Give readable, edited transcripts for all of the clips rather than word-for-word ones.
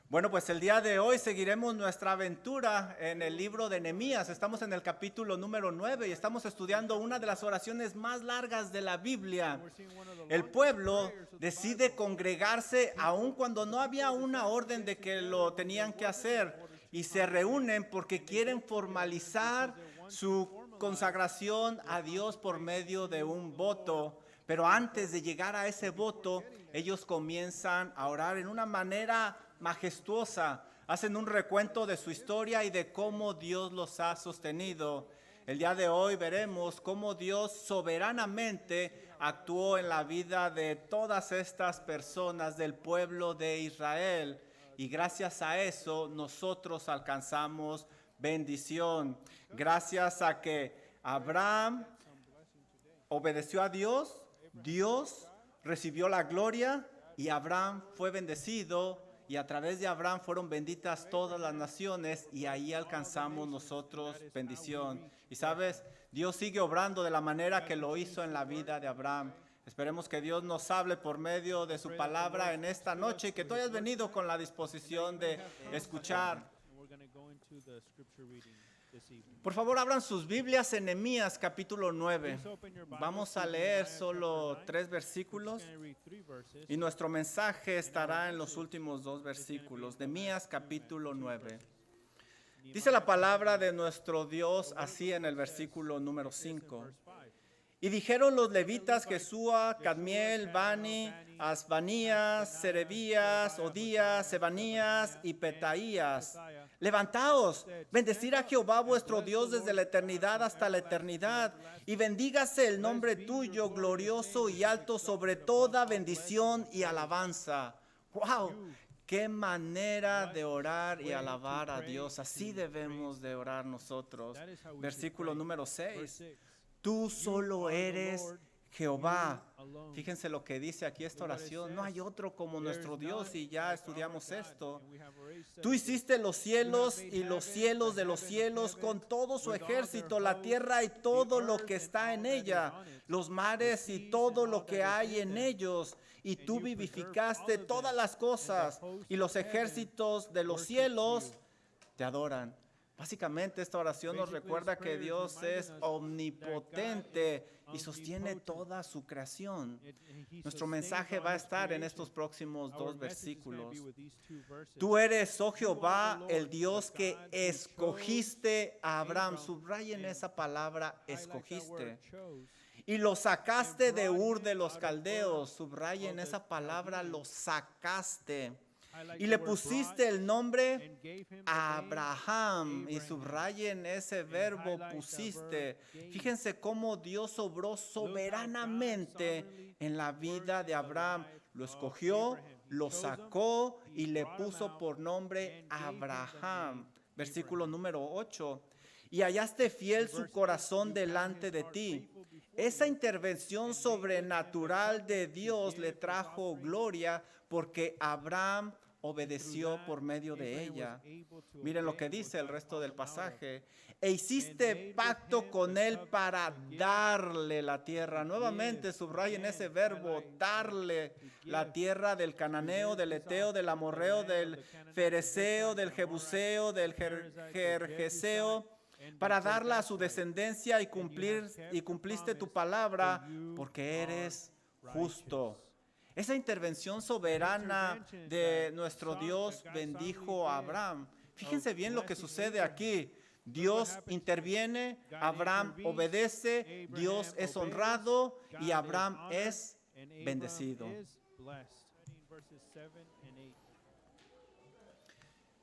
Bueno, pues el día de hoy seguiremos nuestra aventura en el libro de Nehemías. Estamos en el capítulo número 9 y estamos estudiando una de las oraciones más largas de la Biblia. El pueblo decide congregarse aun cuando no había una orden de que lo tenían que hacer y se reúnen porque quieren formalizar su consagración a Dios por medio de un voto. Pero antes de llegar a ese voto, ellos comienzan a orar en una manera majestuosa. Hacen un recuento de su historia y de cómo Dios los ha sostenido. El día de hoy veremos cómo Dios soberanamente actuó en la vida de todas estas personas del pueblo de Israel. Y gracias a eso nosotros alcanzamos bendición. Gracias a que Abraham obedeció a Dios, Dios recibió la gloria y Abraham fue bendecido y a través de Abraham fueron benditas todas las naciones y ahí alcanzamos nosotros bendición. Y sabes, Dios sigue obrando de la manera que lo hizo en la vida de Abraham. Esperemos que Dios nos hable por medio de su palabra en esta noche y que tú hayas venido con la disposición de escuchar. Por favor, abran sus Biblias en Nehemías capítulo 9. Vamos a leer solo 3 versículos y nuestro mensaje estará en los últimos 2 versículos. Nehemías capítulo 9. Dice la palabra de nuestro Dios así en el versículo número 5. Y dijeron los levitas Jesúa, Cadmiel, Bani, Asbanías, Serebías, Odías, Sebanías y Petaías: levantaos, bendecid a Jehová vuestro Dios desde la eternidad hasta la eternidad, y bendígase el nombre tuyo, glorioso y alto sobre toda bendición y alabanza. ¡Wow! ¡Qué manera de orar y alabar a Dios! Así debemos de orar nosotros. Versículo número 6. Tú solo eres Jehová. Fíjense lo que dice aquí esta oración. No hay otro como nuestro Dios y ya estudiamos esto. Tú hiciste los cielos y los cielos de los cielos con todo su ejército, la tierra y todo lo que está en ella, los mares y todo lo que hay en ellos. Y tú vivificaste todas las cosas y los ejércitos de los cielos te adoran. Básicamente esta oración nos recuerda que Dios es omnipotente y sostiene toda su creación. Nuestro mensaje va a estar en estos próximos 2 versículos. Tú eres, oh Jehová, el Dios que escogiste a Abraham. Subrayen esa palabra, escogiste. Y lo sacaste de Ur de los Caldeos. Subrayen esa palabra, lo sacaste. Y le pusiste el nombre Abraham, y subrayen ese verbo pusiste. Fíjense cómo Dios obró soberanamente en la vida de Abraham. Lo escogió, lo sacó y le puso por nombre Abraham. Versículo número 8. Y hallaste fiel su corazón delante de ti. Esa intervención sobrenatural de Dios le trajo gloria porque Abraham obedeció por medio de ella. Miren lo que dice el resto del pasaje. E hiciste pacto con él para darle la tierra. Nuevamente subrayen ese verbo, darle la tierra del cananeo, del eteo, del amorreo, del fereceo, del jebuseo, del gergeseo, para darla a su descendencia y cumpliste tu palabra porque eres justo. Esa intervención soberana de nuestro Dios bendijo a Abraham. Fíjense bien lo que sucede aquí. Dios interviene, Abraham obedece, Dios es honrado y Abraham es bendecido.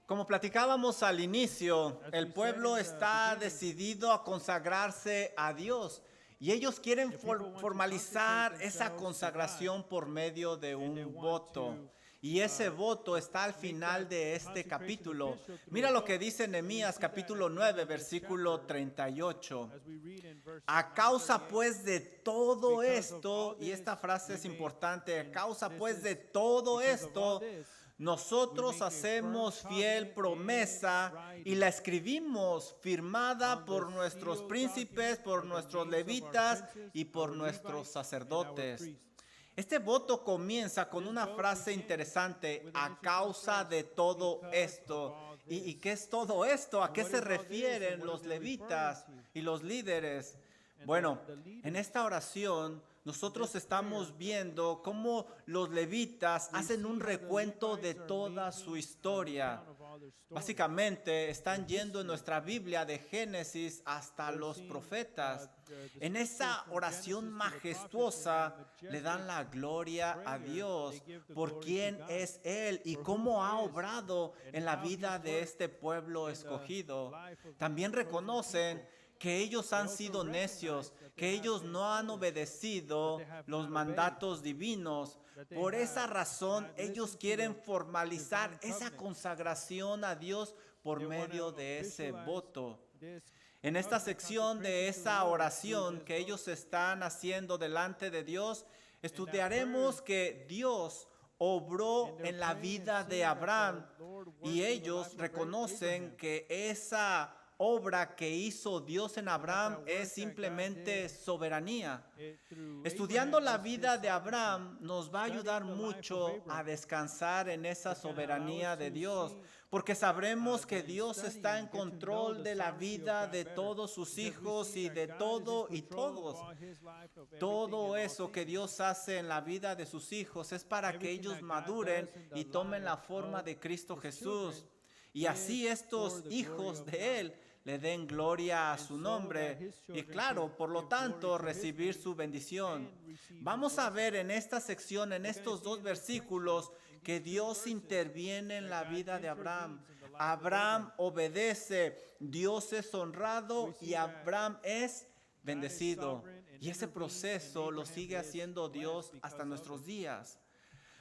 Como platicábamos al inicio, el pueblo está decidido a consagrarse a Dios. Y ellos quieren formalizar esa consagración por medio de un voto. Y ese voto está al final de este capítulo. Mira lo que dice Nehemías capítulo 9, versículo 38. A causa pues de todo esto, y esta frase es importante, a causa pues de todo esto, nosotros hacemos fiel promesa y la escribimos firmada por nuestros príncipes, por nuestros levitas y por nuestros sacerdotes. Este voto comienza con una frase interesante, a causa de todo esto. ¿Y qué es todo esto? ¿A qué se refieren los levitas y los líderes? Bueno, en esta oración nosotros estamos viendo cómo los levitas hacen un recuento de toda su historia. Básicamente están yendo en nuestra Biblia de Génesis hasta los profetas. En esa oración majestuosa le dan la gloria a Dios por quién es Él y cómo ha obrado en la vida de este pueblo escogido. También reconocen que ellos han sido necios, que ellos no han obedecido los mandatos divinos. Por esa razón, ellos quieren formalizar esa consagración a Dios por medio de ese voto. En esta sección de esa oración que ellos están haciendo delante de Dios, estudiaremos que Dios obró en la vida de Abraham y ellos reconocen que esa obra que hizo Dios en Abraham es simplemente soberanía. Estudiando la vida de Abraham nos va a ayudar mucho a descansar en esa soberanía de Dios, porque sabremos que Dios está en control de la vida de todos sus hijos y de todo y todos. Todo eso que Dios hace en la vida de sus hijos es para que ellos maduren y tomen la forma de Cristo Jesús. Y así estos hijos de Él le den gloria a su nombre y claro, por lo tanto, recibir su bendición. Vamos a ver en esta sección, en estos dos versículos, que Dios interviene en la vida de Abraham. Abraham obedece, Dios es honrado y Abraham es bendecido. Y ese proceso lo sigue haciendo Dios hasta nuestros días.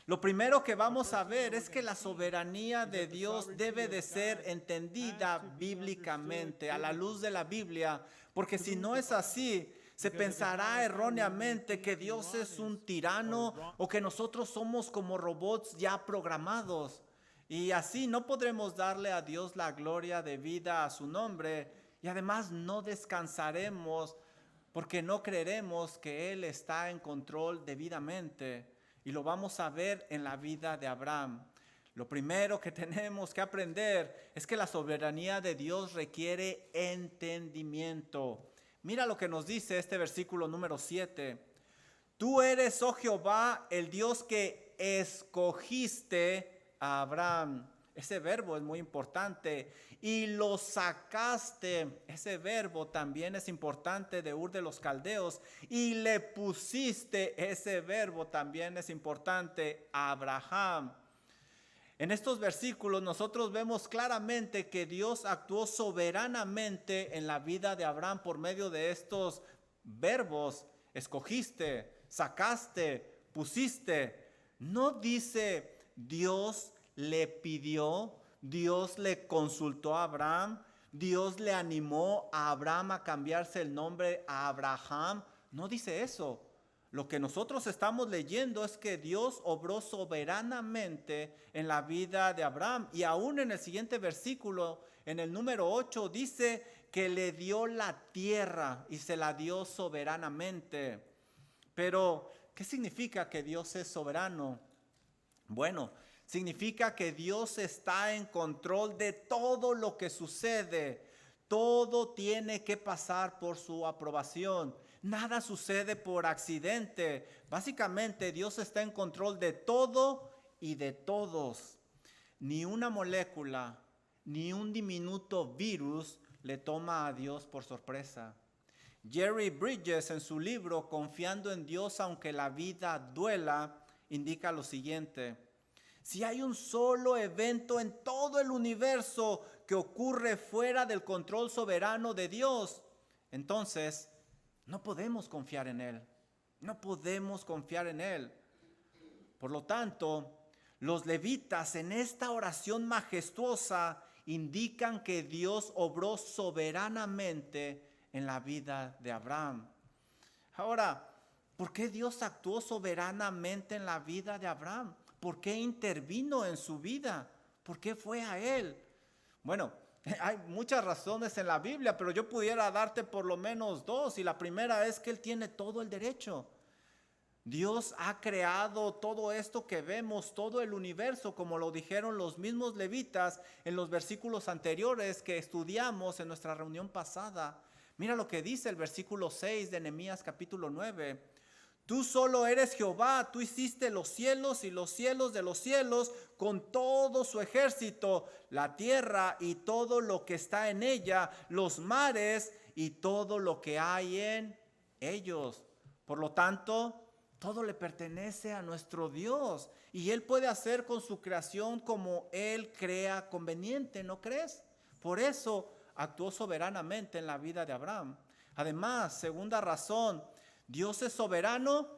Lo primero que vamos a ver es que la soberanía de Dios debe de ser entendida bíblicamente, a la luz de la Biblia, porque si no es así, se pensará erróneamente que Dios es un tirano o que nosotros somos como robots ya programados. Y así no podremos darle a Dios la gloria debida a su nombre y además no descansaremos porque no creeremos que Él está en control debidamente. Y lo vamos a ver en la vida de Abraham. Lo primero que tenemos que aprender es que la soberanía de Dios requiere entendimiento. Mira lo que nos dice este versículo número 7. Tú eres, oh Jehová, el Dios que escogiste a Abraham. Ese verbo es muy importante. Y lo sacaste. Ese verbo también es importante de Ur de los Caldeos. Y le pusiste. Ese verbo también es importante a Abraham. En estos versículos nosotros vemos claramente que Dios actuó soberanamente en la vida de Abraham por medio de estos verbos. Escogiste, sacaste, pusiste. No dice Dios le pidió, Dios le consultó a Abraham, Dios le animó a Abraham a cambiarse el nombre a Abraham. No dice eso. Lo que nosotros estamos leyendo es que Dios obró soberanamente en la vida de Abraham. Y aún en el siguiente versículo, en el número 8, dice que le dio la tierra y se la dio soberanamente. Pero, ¿qué significa que Dios es soberano? Bueno, significa que Dios está en control de todo lo que sucede. Todo tiene que pasar por su aprobación. Nada sucede por accidente. Básicamente, Dios está en control de todo y de todos. Ni una molécula, ni un diminuto virus le toma a Dios por sorpresa. Jerry Bridges, en su libro Confiando en Dios aunque la vida duela, indica lo siguiente: si hay un solo evento en todo el universo que ocurre fuera del control soberano de Dios, entonces no podemos confiar en Él. No podemos confiar en Él. Por lo tanto, los levitas en esta oración majestuosa indican que Dios obró soberanamente en la vida de Abraham. Ahora, ¿por qué Dios actuó soberanamente en la vida de Abraham? ¿Por qué intervino en su vida? ¿Por qué fue a él? Bueno, hay muchas razones en la Biblia, pero yo pudiera darte por lo menos dos. Y la primera es que él tiene todo el derecho. Dios ha creado todo esto que vemos, todo el universo, como lo dijeron los mismos levitas en los versículos anteriores que estudiamos en nuestra reunión pasada. Mira lo que dice el versículo 6 de Nehemías capítulo 9. Tú solo eres Jehová, tú hiciste los cielos y los cielos de los cielos con todo su ejército, la tierra y todo lo que está en ella, los mares y todo lo que hay en ellos. Por lo tanto, todo le pertenece a nuestro Dios y Él puede hacer con su creación como Él crea conveniente, ¿no crees? Por eso actuó soberanamente en la vida de Abraham. Además, segunda razón, Dios es soberano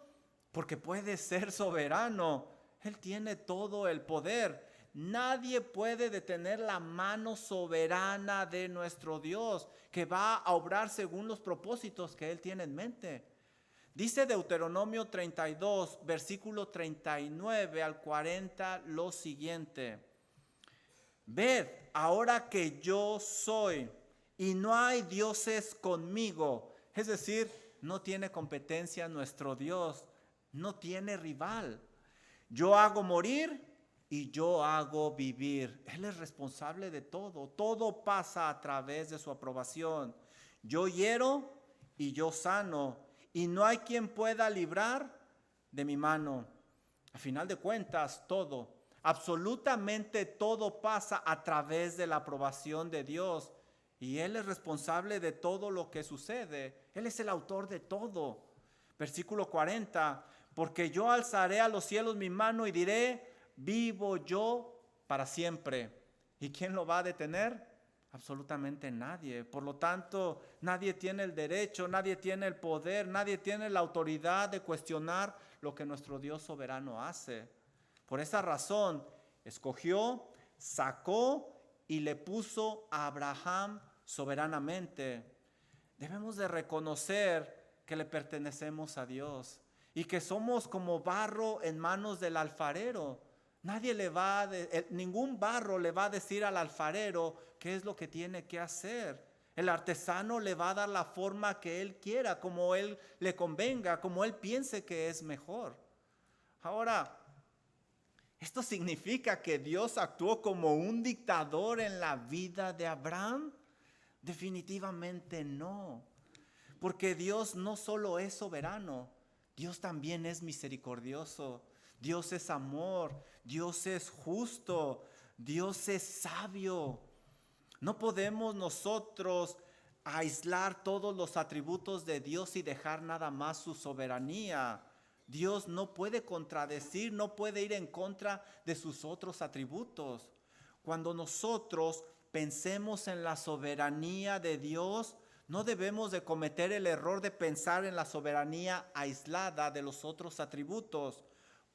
porque puede ser soberano. Él tiene todo el poder. Nadie puede detener la mano soberana de nuestro Dios, que va a obrar según los propósitos que Él tiene en mente. Dice Deuteronomio 32, versículo 39 al 40 lo siguiente. Ved, ahora que yo soy y no hay dioses conmigo. Es decir, no tiene competencia nuestro Dios, no tiene rival. Yo hago morir y yo hago vivir. Él es responsable de todo. Todo pasa a través de su aprobación. Yo hiero y yo sano. Y no hay quien pueda librar de mi mano. A final de cuentas, todo, absolutamente todo pasa a través de la aprobación de Dios. Y Él es responsable de todo lo que sucede. Él es el autor de todo. Versículo 40. Porque yo alzaré a los cielos mi mano y diré, vivo yo para siempre. ¿Y quién lo va a detener? Absolutamente nadie. Por lo tanto, nadie tiene el derecho, nadie tiene el poder, nadie tiene la autoridad de cuestionar lo que nuestro Dios soberano hace. Por esa razón, escogió, sacó y le puso a Abraham soberanamente. Debemos de reconocer que le pertenecemos a Dios y que somos como barro en manos del alfarero. Ningún barro le va a decir al alfarero qué es lo que tiene que hacer. El artesano le va a dar la forma que él quiera, como él le convenga, como él piense que es mejor. Ahora, ¿esto significa que Dios actuó como un dictador en la vida de Abraham? Definitivamente no. Porque Dios no solo es soberano, Dios también es misericordioso. Dios es amor, Dios es justo, Dios es sabio. No podemos nosotros aislar todos los atributos de Dios y dejar nada más su soberanía. Dios no puede contradecir, no puede ir en contra de sus otros atributos. Cuando nosotros pensemos en la soberanía de Dios, no debemos de cometer el error de pensar en la soberanía aislada de los otros atributos.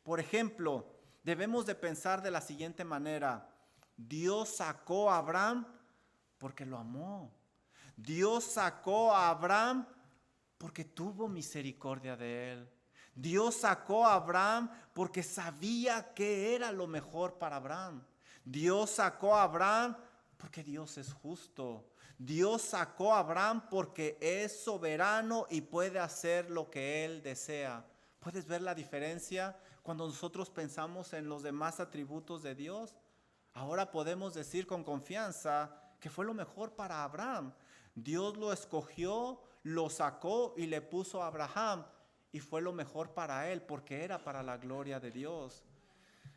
Por ejemplo, debemos de pensar de la siguiente manera. Dios sacó a Abraham porque lo amó. Dios sacó a Abraham porque tuvo misericordia de él. Dios sacó a Abraham porque sabía que era lo mejor para Abraham. Dios sacó a Abraham porque Dios es justo. Dios sacó a Abraham porque es soberano y puede hacer lo que él desea. ¿Puedes ver la diferencia cuando nosotros pensamos en los demás atributos de Dios? Ahora podemos decir con confianza que fue lo mejor para Abraham. Dios lo escogió, lo sacó y le puso a Abraham. Y fue lo mejor para él porque era para la gloria de Dios.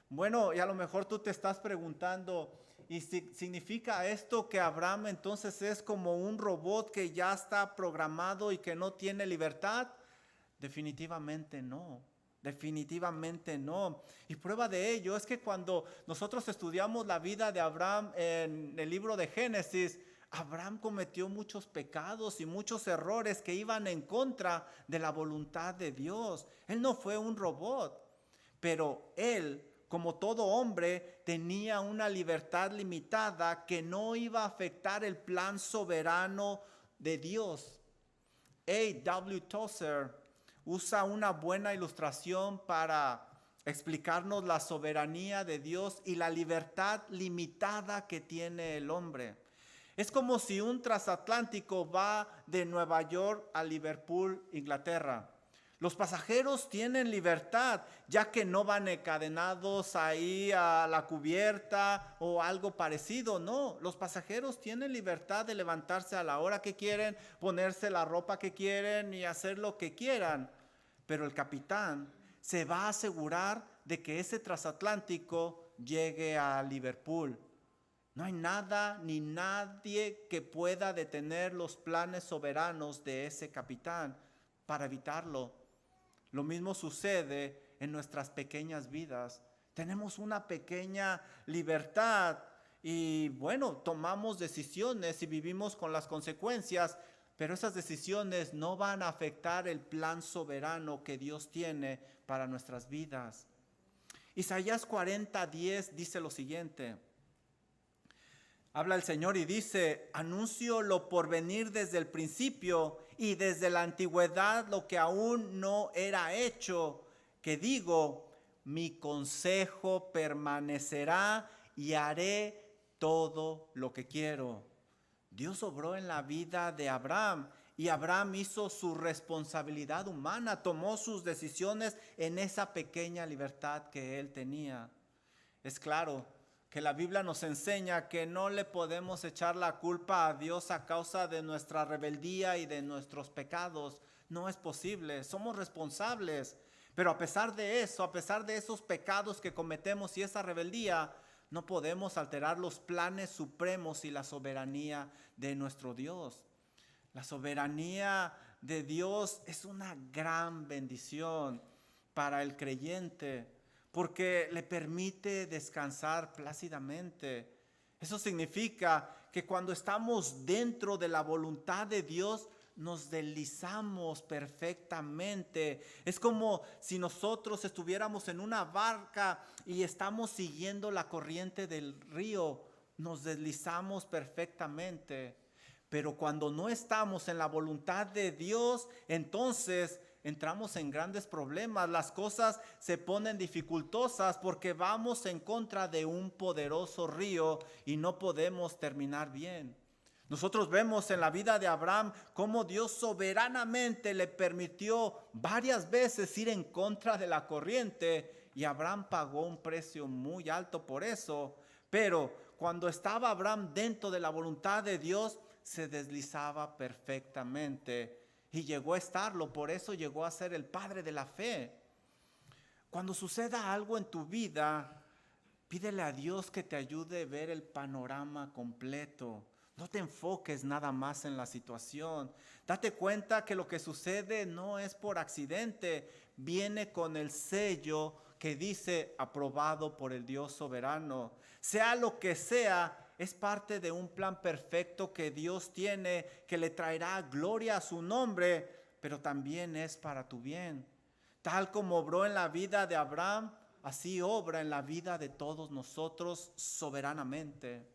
Bueno, y a lo mejor tú te estás preguntando, ¿y si significa esto que Abraham entonces es como un robot que ya está programado y que no tiene libertad? Definitivamente no. Definitivamente no. Y prueba de ello es que cuando nosotros estudiamos la vida de Abraham en el libro de Génesis, Abraham cometió muchos pecados y muchos errores que iban en contra de la voluntad de Dios. Él no fue un robot, pero él, como todo hombre, tenía una libertad limitada que no iba a afectar el plan soberano de Dios. A.W. Tozer usa una buena ilustración para explicarnos la soberanía de Dios y la libertad limitada que tiene el hombre. Es como si un transatlántico va de Nueva York a Liverpool, Inglaterra. Los pasajeros tienen libertad, ya que no van encadenados ahí a la cubierta o algo parecido. No, los pasajeros tienen libertad de levantarse a la hora que quieren, ponerse la ropa que quieren y hacer lo que quieran. Pero el capitán se va a asegurar de que ese transatlántico llegue a Liverpool. No hay nada ni nadie que pueda detener los planes soberanos de ese capitán para evitarlo. Lo mismo sucede en nuestras pequeñas vidas. Tenemos una pequeña libertad y bueno, tomamos decisiones y vivimos con las consecuencias, pero esas decisiones no van a afectar el plan soberano que Dios tiene para nuestras vidas. Isaías 40:10 dice lo siguiente. Habla el Señor y dice: anuncio lo por venir desde el principio y desde la antigüedad lo que aún no era hecho, que digo, mi consejo permanecerá y haré todo lo que quiero. Dios obró en la vida de Abraham y Abraham hizo su responsabilidad humana, tomó sus decisiones en esa pequeña libertad que él tenía. Es claro que la Biblia nos enseña que no le podemos echar la culpa a Dios a causa de nuestra rebeldía y de nuestros pecados. No es posible, somos responsables. Pero a pesar de eso, a pesar de esos pecados que cometemos y esa rebeldía, no podemos alterar los planes supremos y la soberanía de nuestro Dios. La soberanía de Dios es una gran bendición para el creyente, porque le permite descansar plácidamente. Eso significa que cuando estamos dentro de la voluntad de Dios, nos deslizamos perfectamente. Es como si nosotros estuviéramos en una barca y estamos siguiendo la corriente del río. Nos deslizamos perfectamente. Pero cuando no estamos en la voluntad de Dios, entonces entramos en grandes problemas. Las cosas se ponen dificultosas porque vamos en contra de un poderoso río y no podemos terminar bien. Nosotros vemos en la vida de Abraham cómo Dios soberanamente le permitió varias veces ir en contra de la corriente y Abraham pagó un precio muy alto por eso. Pero cuando estaba Abraham dentro de la voluntad de Dios, se deslizaba perfectamente y llegó a estarlo. Por eso llegó a ser el padre de la fe. Cuando suceda algo en tu vida, pídele a Dios que te ayude a ver el panorama completo. No te enfoques nada más en la situación. Date cuenta que lo que sucede no es por accidente. Viene con el sello que dice aprobado por el Dios soberano. Sea lo que sea, es parte de un plan perfecto que Dios tiene, que le traerá gloria a su nombre, pero también es para tu bien. Tal como obró en la vida de Abraham, así obra en la vida de todos nosotros soberanamente.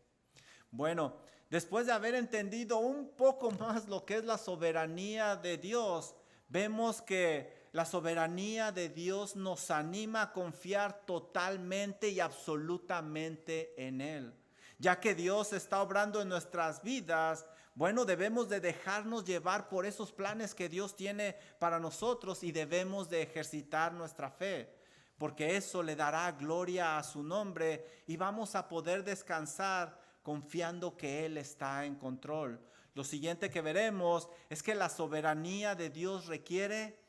Bueno, después de haber entendido un poco más lo que es la soberanía de Dios, vemos que la soberanía de Dios nos anima a confiar totalmente y absolutamente en Él. Ya que Dios está obrando en nuestras vidas, bueno, debemos de dejarnos llevar por esos planes que Dios tiene para nosotros y debemos de ejercitar nuestra fe, porque eso le dará gloria a su nombre y vamos a poder descansar confiando que Él está en control. Lo siguiente que veremos es que la soberanía de Dios requiere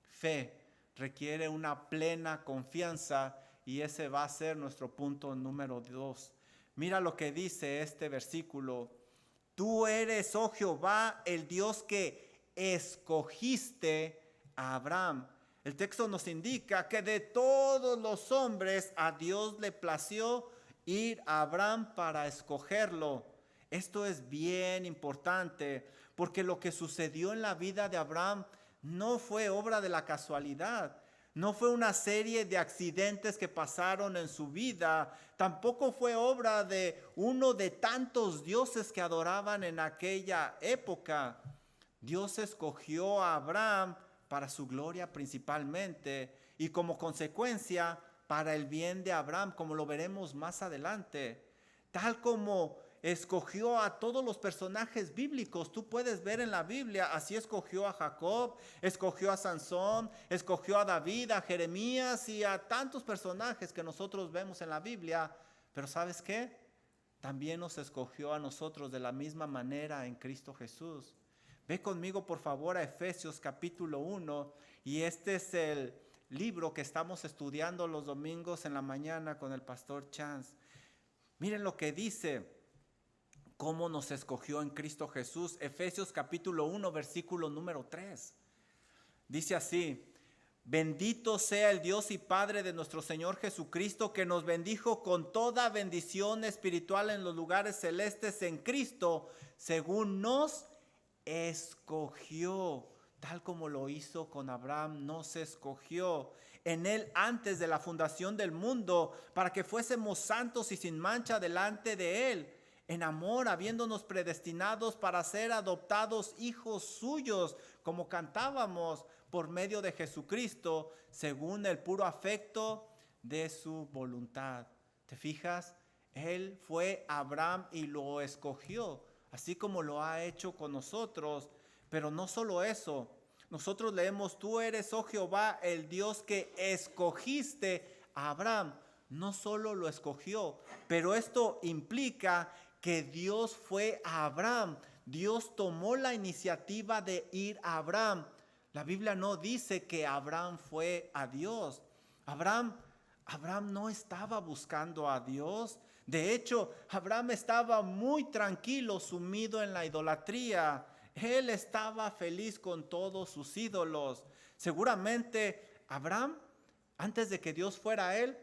fe, requiere una plena confianza y ese va a ser nuestro punto número 2. Mira lo que dice este versículo. Tú eres, oh Jehová, el Dios que escogiste a Abraham. El texto nos indica que de todos los hombres a Dios le plació ir a Abraham para escogerlo. Esto es bien importante porque lo que sucedió en la vida de Abraham no fue obra de la casualidad. No fue una serie de accidentes que pasaron en su vida. Tampoco fue obra de uno de tantos dioses que adoraban en aquella época. Dios escogió a Abraham para su gloria principalmente y como consecuencia para el bien de Abraham, como lo veremos más adelante. Tal como escogió a todos los personajes bíblicos. Tú puedes ver en la Biblia, así escogió a Jacob, escogió a Sansón, escogió a David, a Jeremías y a tantos personajes que nosotros vemos en la Biblia. Pero ¿sabes qué? También nos escogió a nosotros de la misma manera en Cristo Jesús. Ve conmigo por favor a Efesios capítulo 1, y este es el libro que estamos estudiando los domingos en la mañana con el pastor Chance. Miren lo que dice, cómo nos escogió en Cristo Jesús. Efesios capítulo 1, versículo número 3. Dice así: bendito sea el Dios y Padre de nuestro Señor Jesucristo, que nos bendijo con toda bendición espiritual en los lugares celestes en Cristo, según nos escogió, tal como lo hizo con Abraham. Nos escogió en él antes de la fundación del mundo, para que fuésemos santos y sin mancha delante de él, en amor, habiéndonos predestinados para ser adoptados hijos suyos, como cantábamos, por medio de Jesucristo, según el puro afecto de su voluntad. ¿Te fijas? Él fue Abraham y lo escogió, así como lo ha hecho con nosotros. Pero no solo eso, nosotros leemos: tú eres, oh Jehová, el Dios que escogiste a Abraham. No solo lo escogió, pero esto implica que Dios fue a Abraham. Dios tomó la iniciativa de ir a Abraham. La Biblia no dice que Abraham fue a Dios. Abraham no estaba buscando a Dios. De hecho, Abraham estaba muy tranquilo, sumido en la idolatría. Él estaba feliz con todos sus ídolos. Seguramente Abraham, antes de que Dios fuera a él,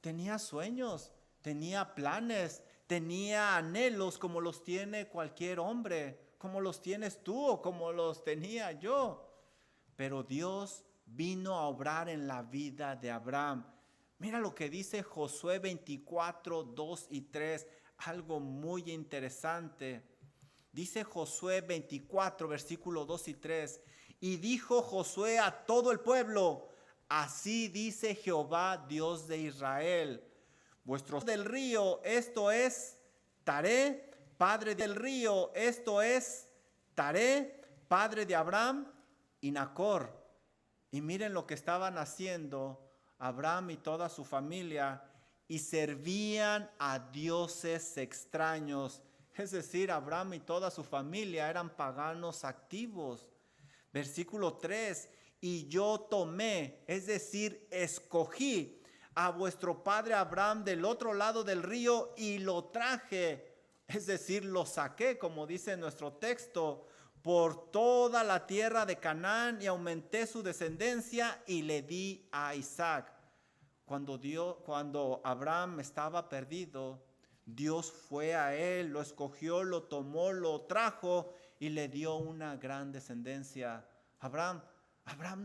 tenía sueños, tenía planes, tenía anhelos como los tiene cualquier hombre, como los tienes tú o como los tenía yo. Pero Dios vino a obrar en la vida de Abraham. Mira lo que dice Josué 24, 2 y 3, algo muy interesante. Dice Josué 24, versículo 2 y 3. Y dijo Josué a todo el pueblo: así dice Jehová, Dios de Israel: vuestro del río, esto es Taré, padre del río, esto es Taré, padre de Abraham y Nacor. Y miren lo que estaban haciendo Abraham y toda su familia: y servían a dioses extraños. Es decir, Abraham y toda su familia eran paganos activos. Versículo 3: y yo tomé, es decir, escogí a vuestro padre Abraham del otro lado del río y lo traje, es decir, lo saqué, como dice nuestro texto, por toda la tierra de Canaán, y aumenté su descendencia y le di a Isaac. Cuando Abraham estaba perdido, Dios fue a él, lo escogió, lo tomó, lo trajo y le dio una gran descendencia. Abraham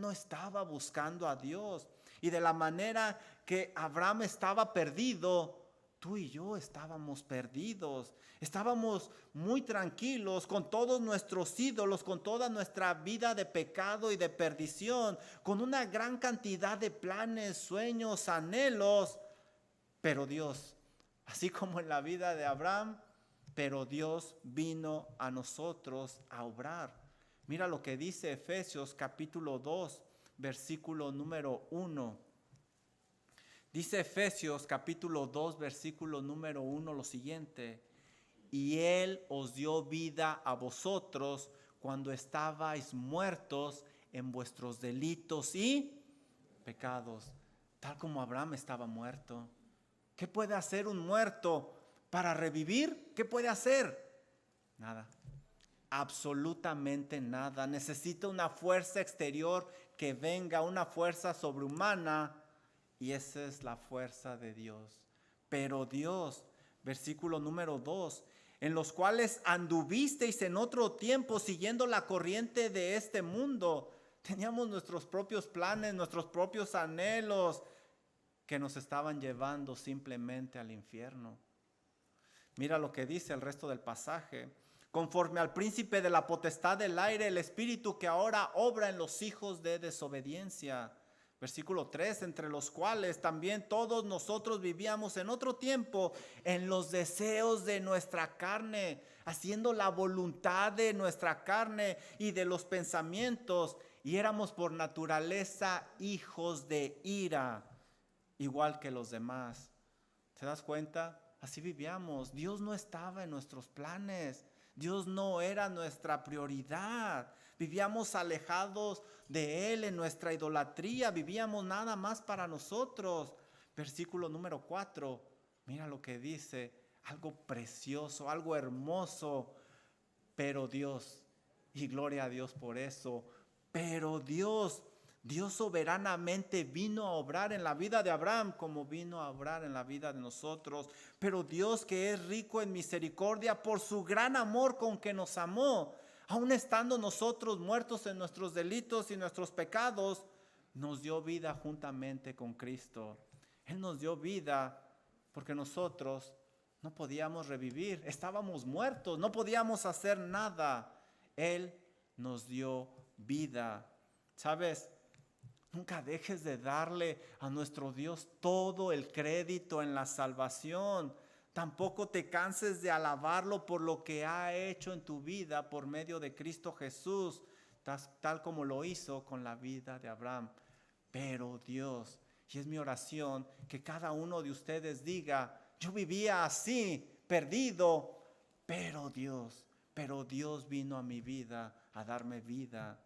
no estaba buscando a Dios. Y de la manera que Abraham estaba perdido, tú y yo estábamos perdidos. Estábamos muy tranquilos con todos nuestros ídolos, con toda nuestra vida de pecado y de perdición, con una gran cantidad de planes, sueños, anhelos. Pero Dios, así como en la vida de Abraham, pero Dios vino a nosotros a obrar. Mira lo que dice Efesios capítulo 2, versículo número 1. Dice Efesios capítulo 2, versículo número 1 lo siguiente: y Él os dio vida a vosotros cuando estabais muertos en vuestros delitos y pecados. Tal como Abraham estaba muerto. ¿Qué puede hacer un muerto para revivir? ¿Qué puede hacer? Nada. Absolutamente nada. Necesita una fuerza exterior que venga, una fuerza sobrehumana, y esa es la fuerza de Dios. Pero Dios, versículo número 2, en los cuales anduvisteis en otro tiempo siguiendo la corriente de este mundo. Teníamos nuestros propios planes, nuestros propios anhelos que nos estaban llevando simplemente al infierno. Mira lo que dice el resto del pasaje: conforme al príncipe de la potestad del aire, el espíritu que ahora obra en los hijos de desobediencia. Versículo 3, entre los cuales también todos nosotros vivíamos en otro tiempo en los deseos de nuestra carne, haciendo la voluntad de nuestra carne y de los pensamientos, y éramos por naturaleza hijos de ira, igual que los demás. ¿Te das cuenta? Así vivíamos. Dios no estaba en nuestros planes. Dios no era nuestra prioridad. Vivíamos alejados de Él en nuestra idolatría. Vivíamos nada más para nosotros. Versículo número 4. Mira lo que dice. Algo precioso, algo hermoso. Pero Dios, y gloria a Dios por eso, pero Dios soberanamente vino a obrar en la vida de Abraham como vino a obrar en la vida de nosotros. Pero Dios, que es rico en misericordia por su gran amor con que nos amó, aun estando nosotros muertos en nuestros delitos y nuestros pecados, nos dio vida juntamente con Cristo. Él nos dio vida porque nosotros no podíamos revivir, estábamos muertos, no podíamos hacer nada. Él nos dio vida. ¿Sabes? Nunca dejes de darle a nuestro Dios todo el crédito en la salvación. Tampoco te canses de alabarlo por lo que ha hecho en tu vida por medio de Cristo Jesús, tal como lo hizo con la vida de Abraham. Pero Dios, y es mi oración, que cada uno de ustedes diga: yo vivía así, perdido, pero Dios vino a mi vida a darme vida.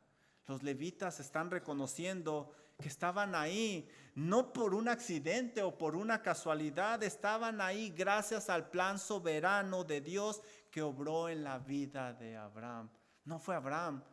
Los levitas están reconociendo que estaban ahí, no por un accidente o por una casualidad, estaban ahí gracias al plan soberano de Dios que obró en la vida de Abraham. No fue Abraham,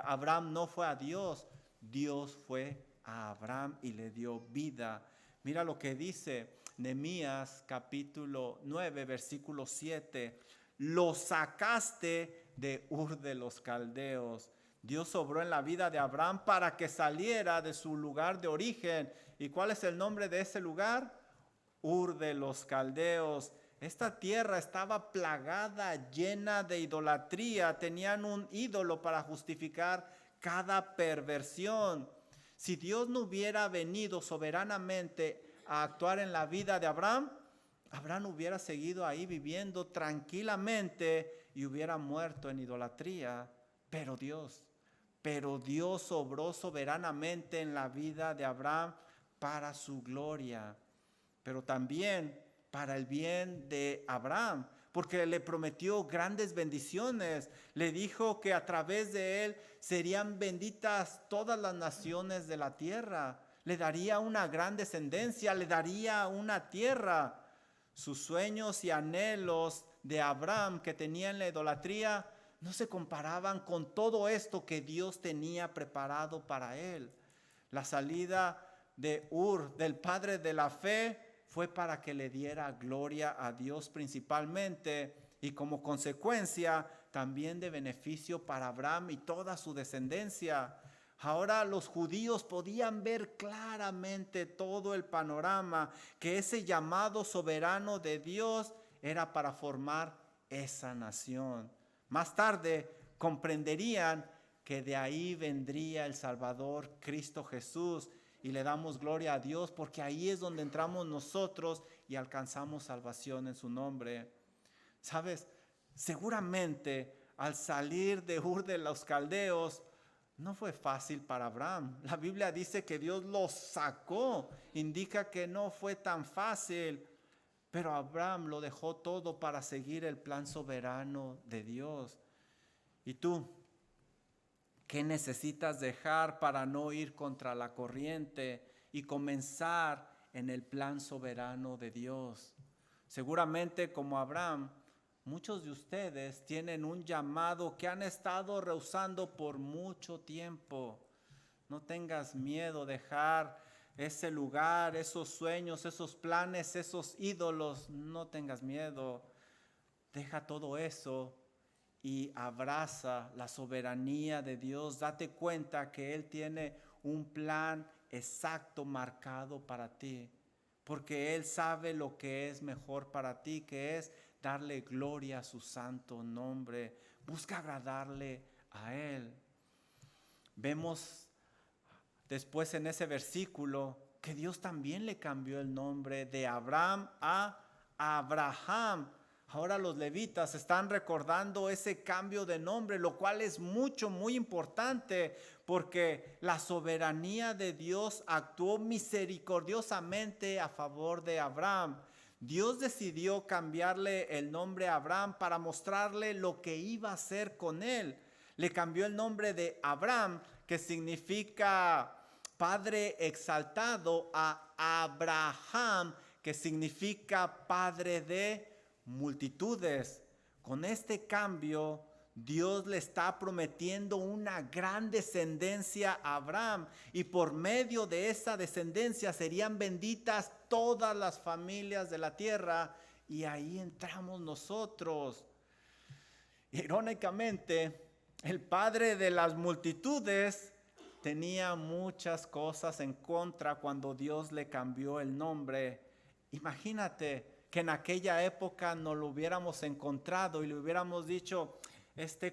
Abraham no fue a Dios, Dios fue a Abraham y le dio vida. Mira lo que dice Nehemías capítulo 9, versículo 7. Lo sacaste de Ur de los Caldeos. Dios obró en la vida de Abraham para que saliera de su lugar de origen. ¿Y cuál es el nombre de ese lugar? Ur de los Caldeos. Esta tierra estaba plagada, llena de idolatría. Tenían un ídolo para justificar cada perversión. Si Dios no hubiera venido soberanamente a actuar en la vida de Abraham, Abraham hubiera seguido ahí viviendo tranquilamente y hubiera muerto en idolatría. Pero Dios obró soberanamente en la vida de Abraham para su gloria, pero también para el bien de Abraham, porque le prometió grandes bendiciones. Le dijo que a través de él serían benditas todas las naciones de la tierra. Le daría una gran descendencia, le daría una tierra. Sus sueños y anhelos de Abraham que tenía en la idolatría no se comparaban con todo esto que Dios tenía preparado para él. La salida de Ur, del padre de la fe, fue para que le diera gloria a Dios principalmente, y como consecuencia también de beneficio para Abraham y toda su descendencia. Ahora los judíos podían ver claramente todo el panorama, que ese llamado soberano de Dios era para formar esa nación. Más tarde comprenderían que de ahí vendría el Salvador, Cristo Jesús, y le damos gloria a Dios porque ahí es donde entramos nosotros y alcanzamos salvación en su nombre. ¿Sabes? Seguramente al salir de Ur de los Caldeos no fue fácil para Abraham. La Biblia dice que Dios lo sacó, indica que no fue tan fácil. Pero Abraham lo dejó todo para seguir el plan soberano de Dios. ¿Y tú? ¿Qué necesitas dejar para no ir contra la corriente y comenzar en el plan soberano de Dios? Seguramente como Abraham, muchos de ustedes tienen un llamado que han estado rehusando por mucho tiempo. No tengas miedo de dejar ese lugar, esos sueños, esos planes, esos ídolos. No tengas miedo. Deja todo eso y abraza la soberanía de Dios. Date cuenta que Él tiene un plan exacto marcado para ti, porque Él sabe lo que es mejor para ti, que es darle gloria a su santo nombre. Busca agradarle a Él. Vemos después en ese versículo que Dios también le cambió el nombre de Abraham a Abraham. Ahora los levitas están recordando ese cambio de nombre, lo cual es muy importante, porque la soberanía de Dios actuó misericordiosamente a favor de Abraham. Dios decidió cambiarle el nombre a Abraham para mostrarle lo que iba a hacer con él. Le cambió el nombre de Abraham, que significa Padre exaltado, a Abraham, que significa Padre de multitudes. Con este cambio, Dios le está prometiendo una gran descendencia a Abraham, y por medio de esa descendencia serían benditas todas las familias de la tierra, y ahí entramos nosotros. Irónicamente, el padre de las multitudes tenía muchas cosas en contra cuando Dios le cambió el nombre. Imagínate que en aquella época no lo hubiéramos encontrado y le hubiéramos dicho,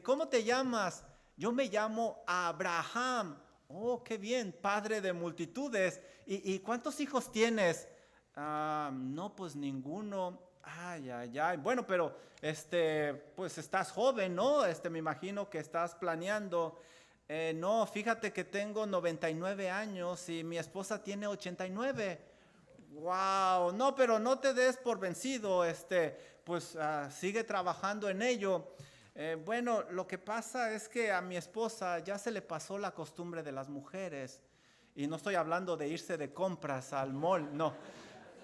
¿cómo te llamas? Yo me llamo Abraham. Oh, qué bien, padre de multitudes. ¿Y cuántos hijos tienes? No, pues ninguno. Ay. Bueno, pero pues estás joven, ¿no? Me imagino que estás planeando. No, fíjate que tengo 99 años y mi esposa tiene 89. Wow, no, pero no te des por vencido, pues sigue trabajando en ello. Bueno, lo que pasa es que a mi esposa ya se le pasó la costumbre de las mujeres, y no estoy hablando de irse de compras al mall, no.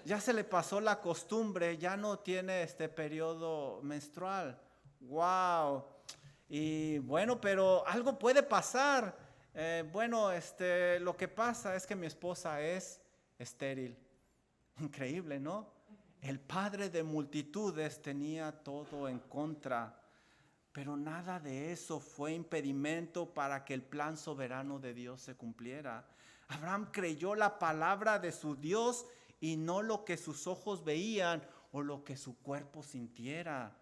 Ya se le pasó la costumbre, ya no tiene periodo menstrual. Wow. Y bueno, pero algo puede pasar. Bueno, lo que pasa es que mi esposa es estéril. Increíble, ¿no? El padre de multitudes tenía todo en contra, pero nada de eso fue impedimento para que el plan soberano de Dios se cumpliera. Abraham creyó la palabra de su Dios y no lo que sus ojos veían o lo que su cuerpo sintiera.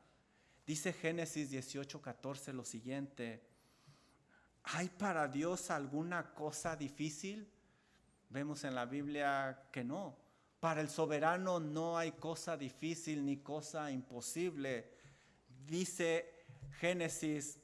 Dice Génesis 18:14 lo siguiente: ¿hay para Dios alguna cosa difícil? Vemos en la Biblia que no. Para el soberano no hay cosa difícil ni cosa imposible. Dice Génesis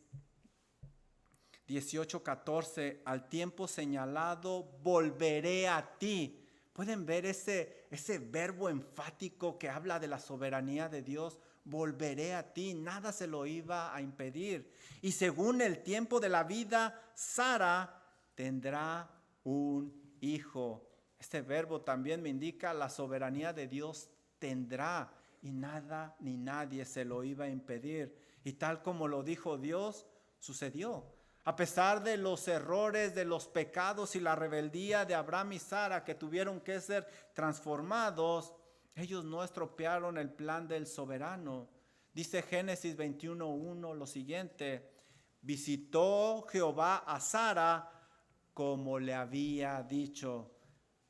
18:14, al tiempo señalado volveré a ti. ¿Pueden ver ese verbo enfático que habla de la soberanía de Dios? Volveré a ti, nada se lo iba a impedir. Y según el tiempo de la vida, Sara tendrá un hijo. Este verbo también me indica la soberanía de Dios tendrá, y nada ni nadie se lo iba a impedir. Y tal como lo dijo Dios, sucedió. A pesar de los errores, de los pecados y la rebeldía de Abraham y Sara, que tuvieron que ser transformados, ellos no estropearon el plan del soberano. Dice Génesis 21:1 lo siguiente: visitó Jehová a Sara como le había dicho.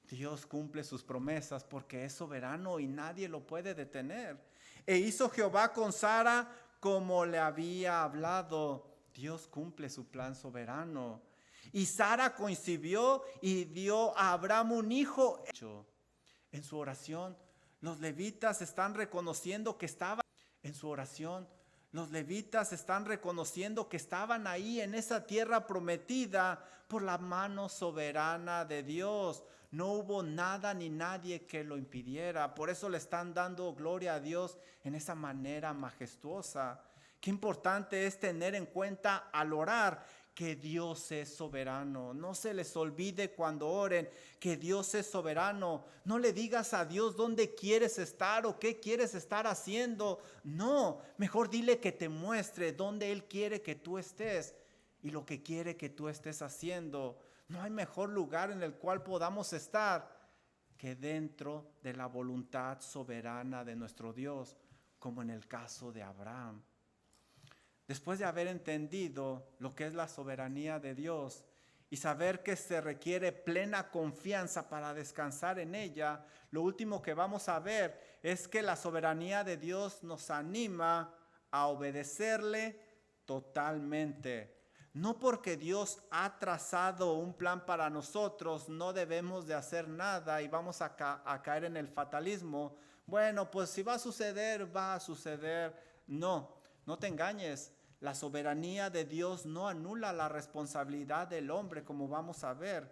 Dios cumple sus promesas porque es soberano y nadie lo puede detener. E hizo Jehová con Sara como le había hablado. Dios cumple su plan soberano. Y Sara concibió y dio a Abraham un hijo. En su oración, los levitas están reconociendo que estaban ahí en esa tierra prometida por la mano soberana de Dios. No hubo nada ni nadie que lo impidiera. Por eso le están dando gloria a Dios en esa manera majestuosa. Qué importante es tener en cuenta al orar que Dios es soberano. No se les olvide cuando oren que Dios es soberano. No le digas a Dios dónde quieres estar o qué quieres estar haciendo. No, mejor dile que te muestre dónde Él quiere que tú estés y lo que quiere que tú estés haciendo. No hay mejor lugar en el cual podamos estar que dentro de la voluntad soberana de nuestro Dios, como en el caso de Abraham. Después de haber entendido lo que es la soberanía de Dios y saber que se requiere plena confianza para descansar en ella, lo último que vamos a ver es que la soberanía de Dios nos anima a obedecerle totalmente. No porque Dios ha trazado un plan para nosotros, no debemos de hacer nada y vamos a caer en el fatalismo. Bueno, pues si va a suceder, va a suceder. No, no te engañes. La soberanía de Dios no anula la responsabilidad del hombre, como vamos a ver.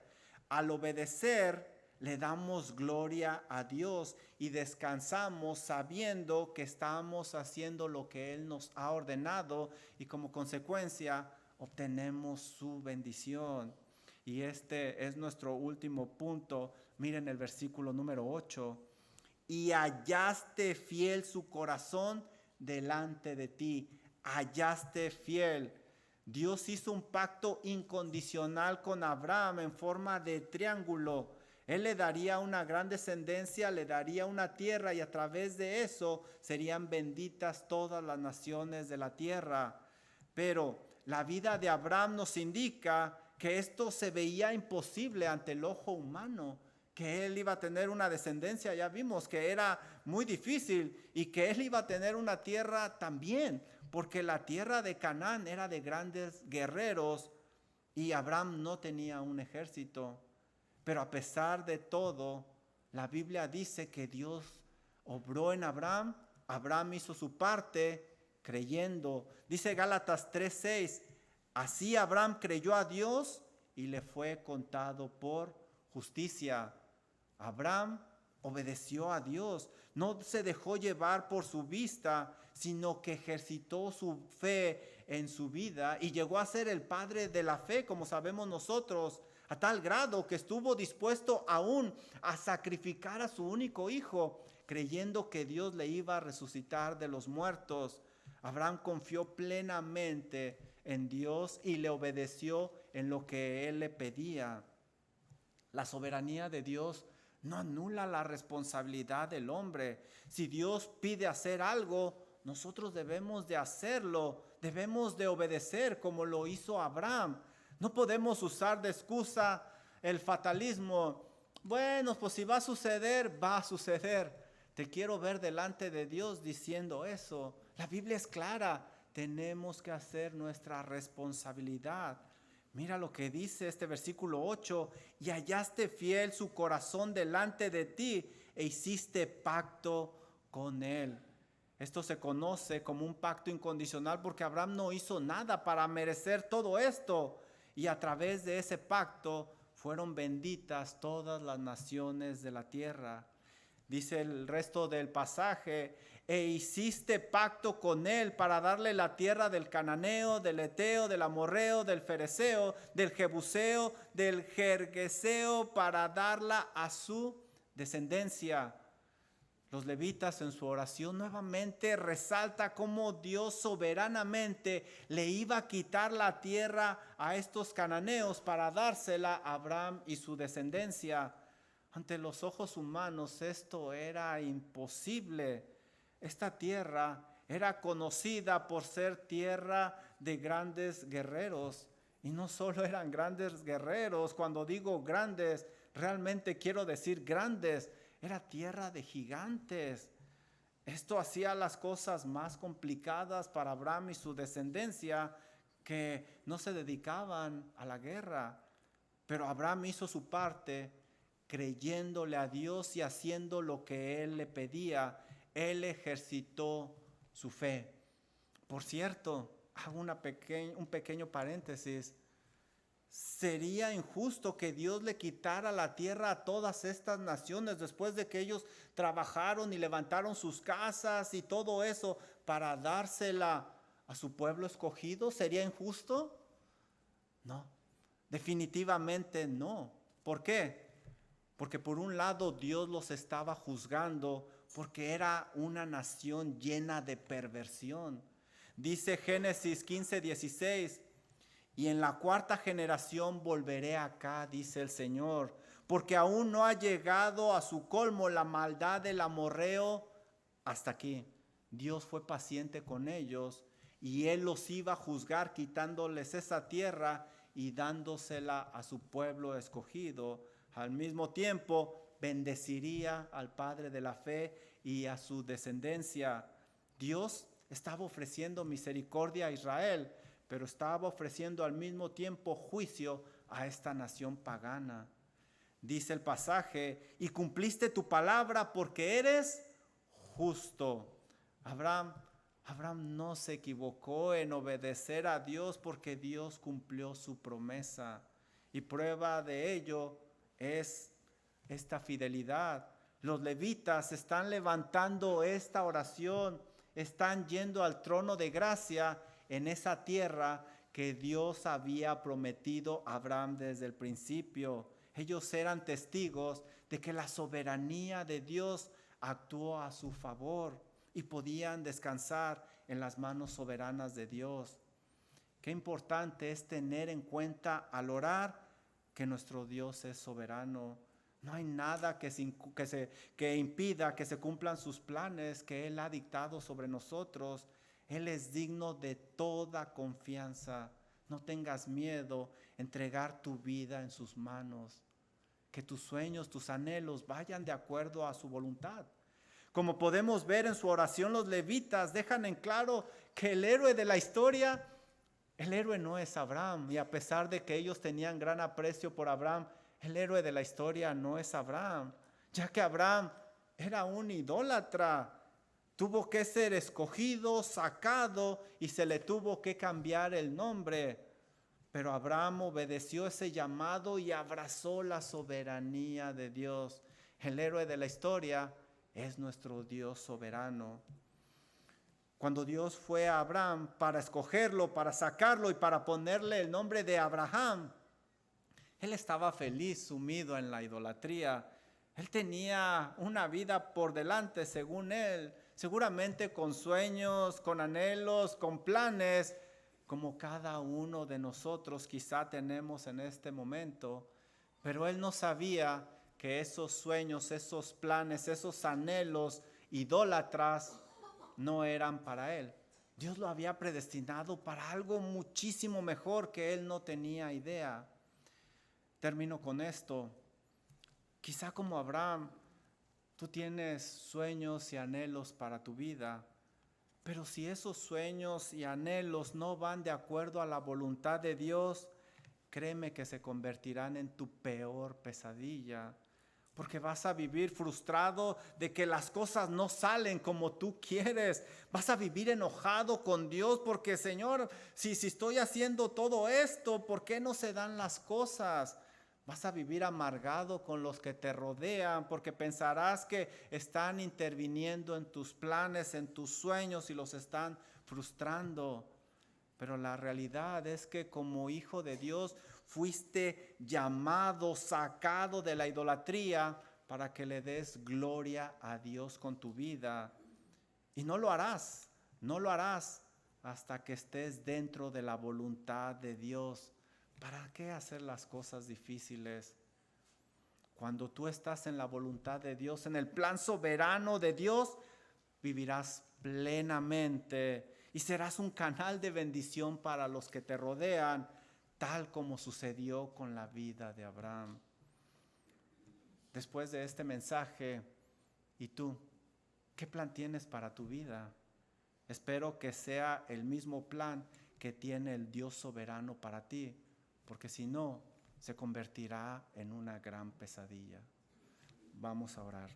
Al obedecer, le damos gloria a Dios y descansamos sabiendo que estamos haciendo lo que Él nos ha ordenado y como consecuencia obtenemos su bendición. Y este es nuestro último punto. Miren el versículo número 8. Y hallaste fiel su corazón delante de ti. Hallaste fiel. Dios hizo un pacto incondicional con Abraham en forma de triángulo. Él le daría una gran descendencia, le daría una tierra y a través de eso serían benditas todas las naciones de la tierra. Pero la vida de Abraham nos indica que esto se veía imposible ante el ojo humano, que él iba a tener una descendencia, ya vimos que era muy difícil y que él iba a tener una tierra también, porque la tierra de Canaán era de grandes guerreros y Abraham no tenía un ejército. Pero a pesar de todo, la Biblia dice que Dios obró en Abraham, Abraham hizo su parte creyendo. Dice Gálatas 3:6, así Abraham creyó a Dios y le fue contado por justicia. Abraham obedeció a Dios, no se dejó llevar por su vista, sino que ejercitó su fe en su vida y llegó a ser el padre de la fe, como sabemos nosotros, a tal grado que estuvo dispuesto aún a sacrificar a su único hijo, creyendo que Dios le iba a resucitar de los muertos. Abraham confió plenamente en Dios y le obedeció en lo que él le pedía. La soberanía de Dios no anula la responsabilidad del hombre. Si Dios pide hacer algo, nosotros debemos de hacerlo, debemos de obedecer como lo hizo Abraham. No podemos usar de excusa el fatalismo. Bueno, pues si va a suceder, va a suceder. Te quiero ver delante de Dios diciendo eso. La Biblia es clara. Tenemos que hacer nuestra responsabilidad. Mira lo que dice este versículo 8. Y hallaste fiel su corazón delante de ti e hiciste pacto con él. Esto se conoce como un pacto incondicional porque Abraham no hizo nada para merecer todo esto. Y a través de ese pacto fueron benditas todas las naciones de la tierra. Dice el resto del pasaje, e hiciste pacto con él para darle la tierra del cananeo, del eteo, del amorreo, del fereceo, del jebuseo, del gergeseo, para darla a su descendencia. Los levitas en su oración nuevamente resalta cómo Dios soberanamente le iba a quitar la tierra a estos cananeos para dársela a Abraham y su descendencia. Ante los ojos humanos esto era imposible. Esta tierra era conocida por ser tierra de grandes guerreros. Y no solo eran grandes guerreros, cuando digo grandes, realmente quiero decir grandes. Era tierra de gigantes. Esto hacía las cosas más complicadas para Abraham y su descendencia, que no se dedicaban a la guerra. Pero Abraham hizo su parte, creyéndole a Dios y haciendo lo que Él le pedía. Él ejercitó su fe. Por cierto, hago un pequeño paréntesis. Sería injusto que Dios le quitara la tierra a todas estas naciones después de que ellos trabajaron y levantaron sus casas y todo eso para dársela a su pueblo escogido. ¿Sería injusto? No, definitivamente no. ¿Por qué? Porque por un lado Dios los estaba juzgando porque era una nación llena de perversión. Dice Génesis 15:16. Y en la cuarta generación volveré acá, dice el Señor, porque aún no ha llegado a su colmo la maldad del amorreo hasta aquí. Dios fue paciente con ellos y Él los iba a juzgar quitándoles esa tierra y dándosela a su pueblo escogido. Al mismo tiempo, bendeciría al padre de la fe y a su descendencia. Dios estaba ofreciendo misericordia a Israel, pero estaba ofreciendo al mismo tiempo juicio a esta nación pagana. Dice el pasaje, y cumpliste tu palabra porque eres justo. Abraham no se equivocó en obedecer a Dios porque Dios cumplió su promesa. Y prueba de ello es esta fidelidad. Los levitas están levantando esta oración, están yendo al trono de gracia en esa tierra que Dios había prometido a Abraham desde el principio. Ellos eran testigos de que la soberanía de Dios actuó a su favor y podían descansar en las manos soberanas de Dios. Qué importante es tener en cuenta al orar que nuestro Dios es soberano. No hay nada que impida que se cumplan sus planes que Él ha dictado sobre nosotros. Él es digno de toda confianza. No tengas miedo, entregar tu vida en sus manos. Que tus sueños, tus anhelos vayan de acuerdo a su voluntad. Como podemos ver en su oración, los levitas dejan en claro que el héroe de la historia, el héroe no es Abraham. Y a pesar de que ellos tenían gran aprecio por Abraham, el héroe de la historia no es Abraham, ya que Abraham era un idólatra. Tuvo que ser escogido, sacado y se le tuvo que cambiar el nombre. Pero Abraham obedeció ese llamado y abrazó la soberanía de Dios. El héroe de la historia es nuestro Dios soberano. Cuando Dios fue a Abraham para escogerlo, para sacarlo y para ponerle el nombre de Abraham, él estaba feliz, sumido en la idolatría. Él tenía una vida por delante, según él, seguramente con sueños, con anhelos, con planes, como cada uno de nosotros quizá tenemos en este momento. Pero él no sabía que esos sueños, esos planes, esos anhelos idólatras no eran para él. Dios lo había predestinado para algo muchísimo mejor que él no tenía idea. Termino con esto. Quizá como Abraham, tú tienes sueños y anhelos para tu vida, pero si esos sueños y anhelos no van de acuerdo a la voluntad de Dios, créeme que se convertirán en tu peor pesadilla, porque vas a vivir frustrado de que las cosas no salen como tú quieres. Vas a vivir enojado con Dios porque, Señor, si estoy haciendo todo esto, ¿por qué no se dan las cosas? Vas a vivir amargado con los que te rodean porque pensarás que están interviniendo en tus planes, en tus sueños y los están frustrando. Pero la realidad es que como hijo de Dios fuiste llamado, sacado de la idolatría para que le des gloria a Dios con tu vida. Y no lo harás hasta que estés dentro de la voluntad de Dios. ¿Para qué hacer las cosas difíciles? Cuando tú estás en la voluntad de Dios, en el plan soberano de Dios, vivirás plenamente y serás un canal de bendición para los que te rodean, tal como sucedió con la vida de Abraham. Después de este mensaje, ¿y tú? ¿Qué plan tienes para tu vida? Espero que sea el mismo plan que tiene el Dios soberano para ti, porque si no, se convertirá en una gran pesadilla. Vamos a orar.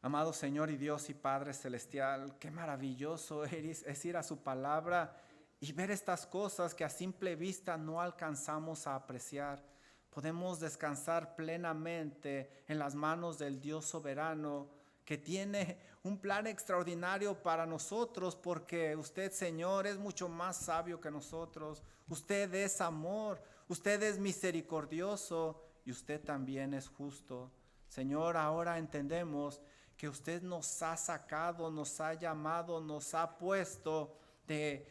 Amado Señor y Dios y Padre Celestial, qué maravilloso es ir a su palabra y ver estas cosas que a simple vista no alcanzamos a apreciar. Podemos descansar plenamente en las manos del Dios soberano que tiene un plan extraordinario para nosotros, porque usted, Señor, es mucho más sabio que nosotros. Usted es amor, usted es misericordioso y usted también es justo. Señor, ahora entendemos que usted nos ha sacado, nos ha llamado, nos ha puesto de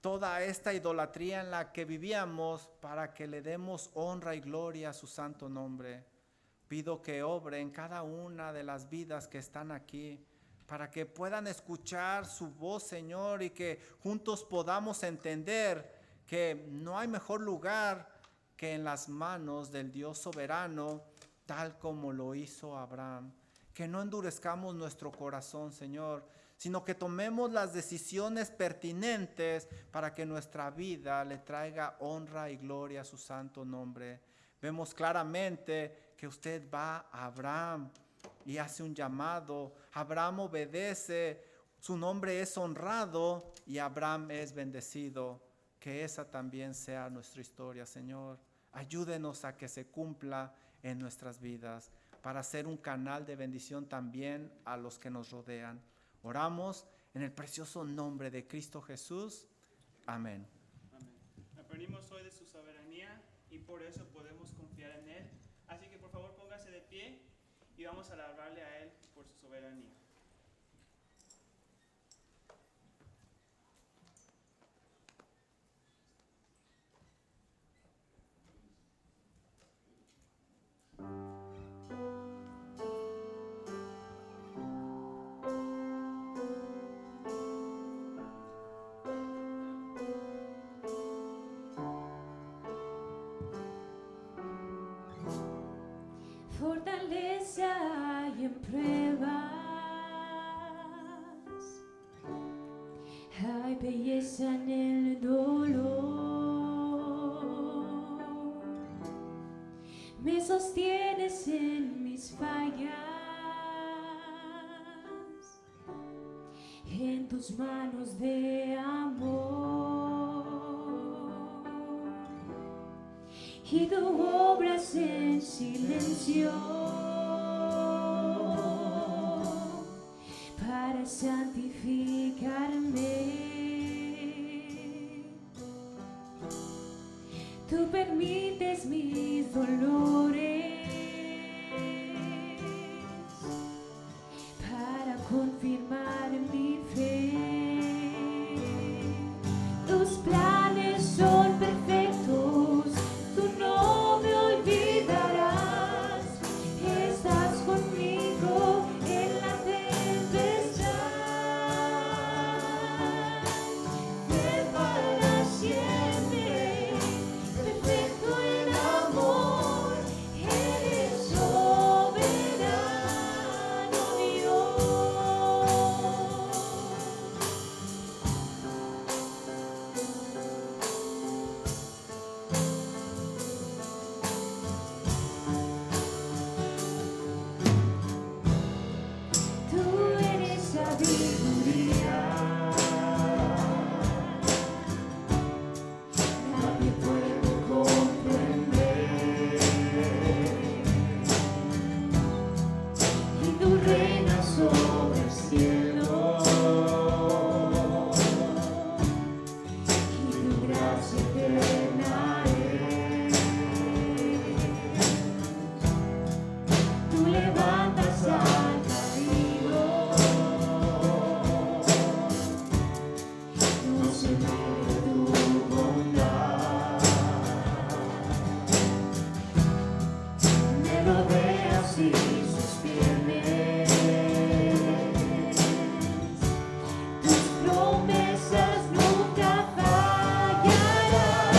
toda esta idolatría en la que vivíamos para que le demos honra y gloria a su santo nombre. Pido que obre en cada una de las vidas que están aquí, para que puedan escuchar su voz, Señor, y que juntos podamos entender que no hay mejor lugar que en las manos del Dios soberano, tal como lo hizo Abraham. Que no endurezcamos nuestro corazón, Señor, sino que tomemos las decisiones pertinentes para que nuestra vida le traiga honra y gloria a su santo nombre. Vemos claramente que usted va a Abraham y hace un llamado. Abraham obedece, su nombre es honrado y Abraham es bendecido. Que esa también sea nuestra historia, Señor. Ayúdenos a que se cumpla en nuestras vidas para ser un canal de bendición también a los que nos rodean. Oramos en el precioso nombre de Cristo Jesús. Amén. Amén. Aprendimos hoy de su soberanía y por eso podemos confiar en Él. Así que por favor póngase de pie y vamos a alabarle a Él por su soberanía. Fortaleza y en pruebas hay belleza en el dolor. Me sostienes en mis fallas, en tus manos de amor. Y tú obras en silencio para santificarme. Tú permites mis dolores para confirmar mi fe. Tus planes son perfectos. Tú no me olvidarás, estás conmigo en la tempestad. Ven para siempre, perfecto en amor, eres soberano Dios. Tú eres sabiduría, nadie puede comprender, y tú reinas sobre el cielo, y tu gracia eterna es. Tú levantas al caído, no se olvida tu bondad. Me rodeas y sostienes, tus promesas nunca fallarán.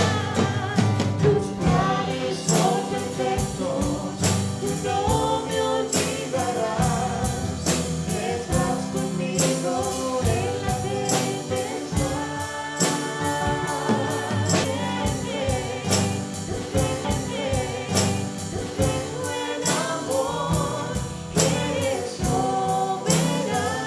Tus planes son perfectos, tú no me olvidarás, estás conmigo en la tempestad. Perfecto en amor, eres soberano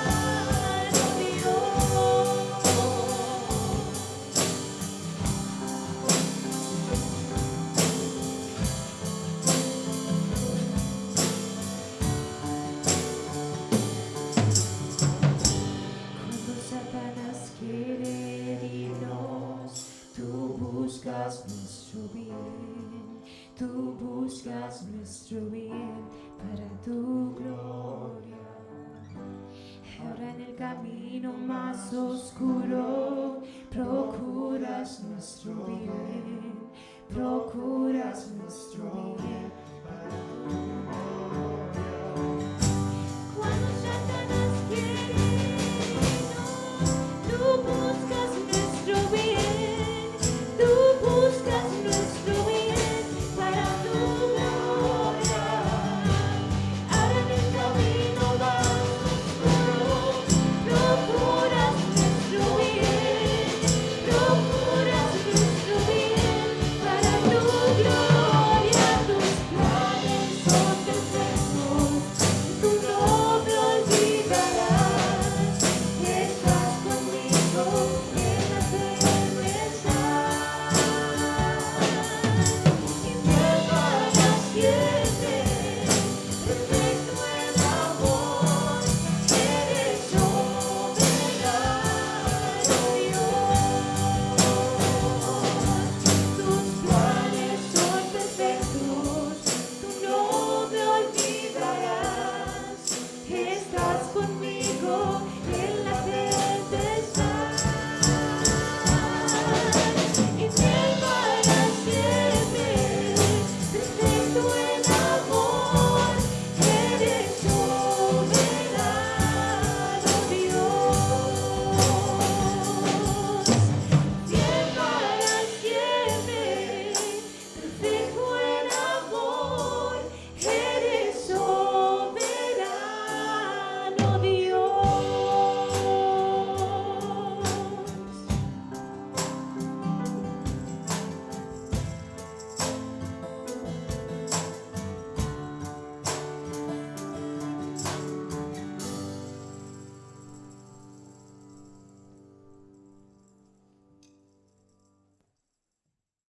Cuando Satanás quiere herirnos, tú buscas nuestro bien, tú buscas nuestro bien para tu gloria. Ahora en el camino más oscuro, procuras nuestro bien, procuras nuestro bien